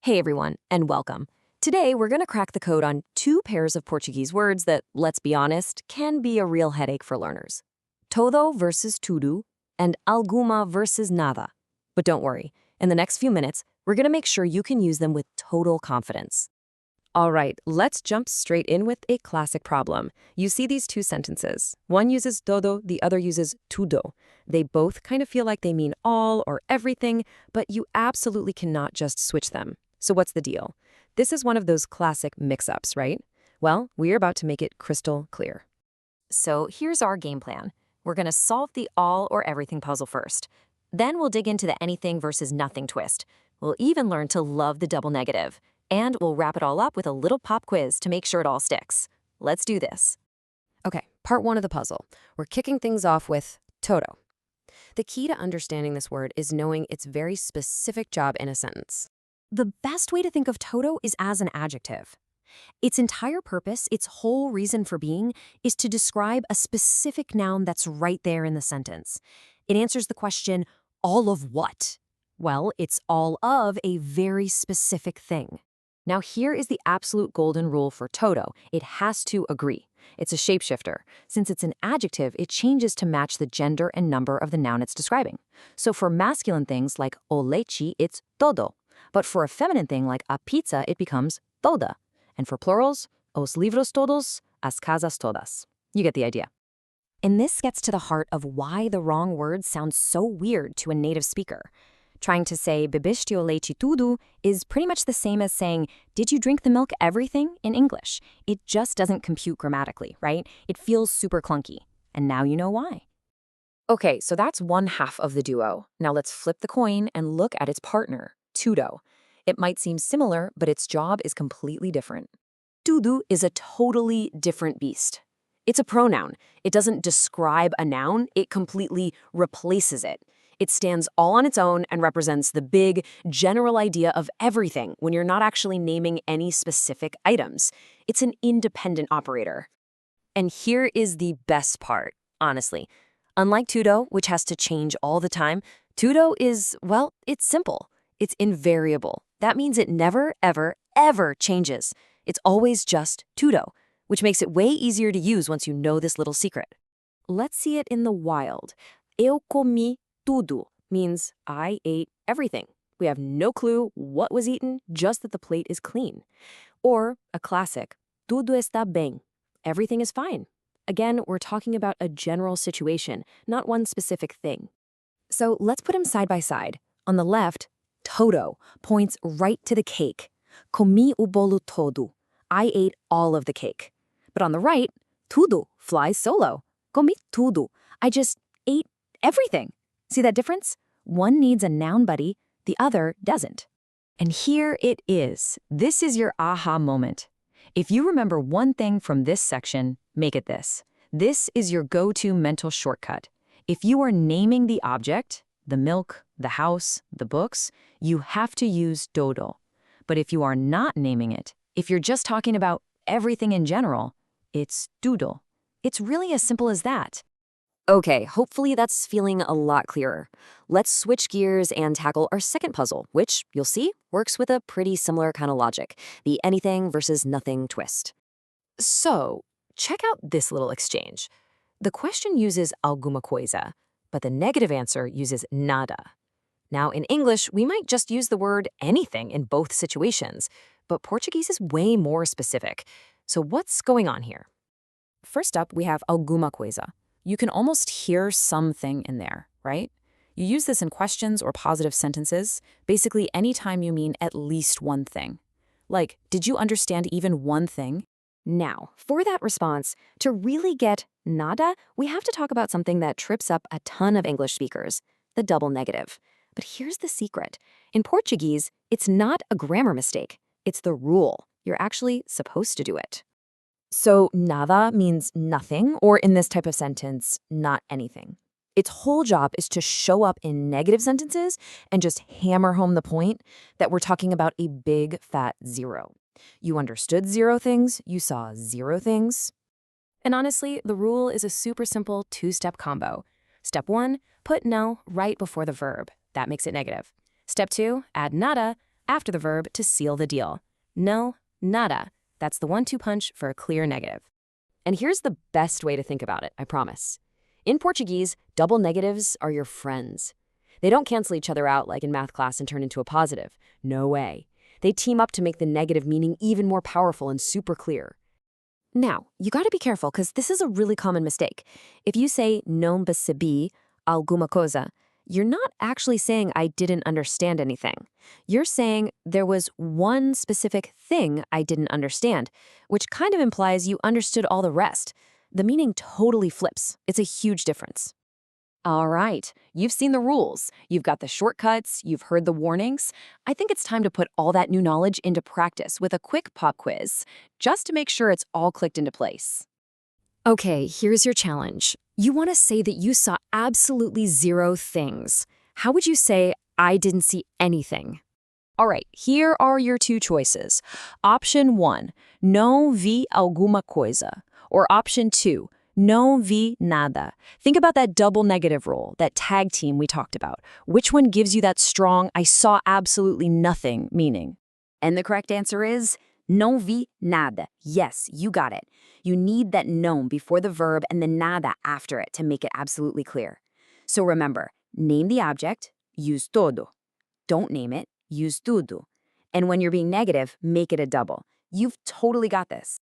Hey everyone, and welcome. Today we're going to crack the code on two pairs of Portuguese words that, let's be honest, can be a real headache for learners. Todo versus tudo, and alguma versus nada. But don't worry, in the next few minutes, we're going to make sure you can use them with total confidence. All right, let's jump straight in with a classic problem. You see these two sentences. One uses todo, the other uses tudo. They both kind of feel like they mean all or everything, but you absolutely cannot just switch them. So what's the deal? This is one of those classic mix-ups, right? Well, we're about to make it crystal clear. So here's our game plan. We're going to solve the all or everything puzzle first. Then we'll dig into the anything versus nothing twist. We'll even learn to love the double negative. And we'll wrap it all up with a little pop quiz to make sure it all sticks. Let's do this. Okay, part one of the puzzle. We're kicking things off with todo. The key to understanding this word is knowing its very specific job in a sentence. The best way to think of todo is as an adjective. Its entire purpose, its whole reason for being, is to describe a specific noun that's right there in the sentence. It answers the question, all of what? Well, it's all of a very specific thing. Now here is the absolute golden rule for todo. It has to agree. It's a shapeshifter. Since it's an adjective, it changes to match the gender and number of the noun it's describing. So for masculine things like o leche, it's todo. But for a feminine thing like a pizza, it becomes toda. And for plurals, os libros todos, as casas todas. You get the idea. And this gets to the heart of why the wrong word sounds so weird to a native speaker. Trying to say bebiste o leite tudo is pretty much the same as saying, did you drink the milk everything in English? It just doesn't compute grammatically, right? It feels super clunky. And now you know why. Okay, so that's one half of the duo. Now let's flip the coin and look at its partner, tudo. It might seem similar, but its job is completely different. Tudo is a totally different beast. It's a pronoun. It doesn't describe a noun, it completely replaces it. It stands all on its own and represents the big, general idea of everything when you're not actually naming any specific items. It's an independent operator. And here is the best part, honestly. Unlike tudo, which has to change all the time, tudo is, well, it's simple. It's invariable. That means it never, ever, ever changes. It's always just tudo, which makes it way easier to use once you know this little secret. Let's see it in the wild. Eu comi tudo means I ate everything. We have no clue what was eaten, just that the plate is clean. Or a classic, tudo está bem. Everything is fine. Again, we're talking about a general situation, not one specific thing. So let's put them side by side. On the left, todo points right to the cake. Comi o bolo todo. I ate all of the cake. But on the right, tudo flies solo. Comi tudo. I just ate everything. See that difference? One needs a noun buddy, the other doesn't. And here it is. This is your aha moment. If you remember one thing from this section, make it this. This is your go-to mental shortcut. If you are naming the object, the milk, the house, the books, you have to use todo. But if you are not naming it, if you're just talking about everything in general, it's tudo. It's really as simple as that. Okay, hopefully that's feeling a lot clearer. Let's switch gears and tackle our second puzzle, which, you'll see, works with a pretty similar kind of logic, the anything versus nothing twist. So, check out this little exchange. The question uses alguma coisa, but the negative answer uses nada. Now, in English, we might just use the word anything in both situations, but Portuguese is way more specific. So what's going on here? First up, we have alguma coisa. You can almost hear something in there, right? You use this in questions or positive sentences, basically anytime you mean at least one thing. Like, did you understand even one thing? Now, for that response, to really get nada, we have to talk about something that trips up a ton of English speakers, the double negative. But here's the secret. In Portuguese, it's not a grammar mistake. It's the rule. You're actually supposed to do it. So nada means nothing, or in this type of sentence, not anything. Its whole job is to show up in negative sentences and just hammer home the point that we're talking about a big, fat zero. You understood zero things, you saw zero things. And honestly, the rule is a super simple two-step combo. Step 1, put no right before the verb. That makes it negative. Step 2, add nada. after the verb to seal the deal. No, nada. That's the 1-2 punch for a clear negative. And here's the best way to think about it, I promise. In Portuguese, double negatives are your friends. They don't cancel each other out like in math class and turn into a positive. No way. They team up to make the negative meaning even more powerful and super clear. Now, you gotta be careful because this is a really common mistake. If you say não percebi alguma coisa, you're not actually saying I didn't understand anything. You're saying there was one specific thing I didn't understand, which kind of implies you understood all the rest. The meaning totally flips. It's a huge difference. All right, you've seen the rules, you've got the shortcuts, you've heard the warnings. I think it's time to put all that new knowledge into practice with a quick pop quiz, just to make sure it's all clicked into place. Okay, here's your challenge. You want to say that you saw absolutely 0 things. How would you say, I didn't see anything? All right, here are your 2 choices. Option 1, não vi alguma coisa. Or option 2, não vi nada. Think about that double negative rule, that tag team we talked about. Which one gives you that strong, I saw absolutely nothing meaning? And the correct answer is não vi nada. Yes, you got it. You need that não before the verb and the nada after it to make it absolutely clear. So remember, name the object, use todo. Don't name it, use tudo. And when you're being negative, make it a double. You've totally got this.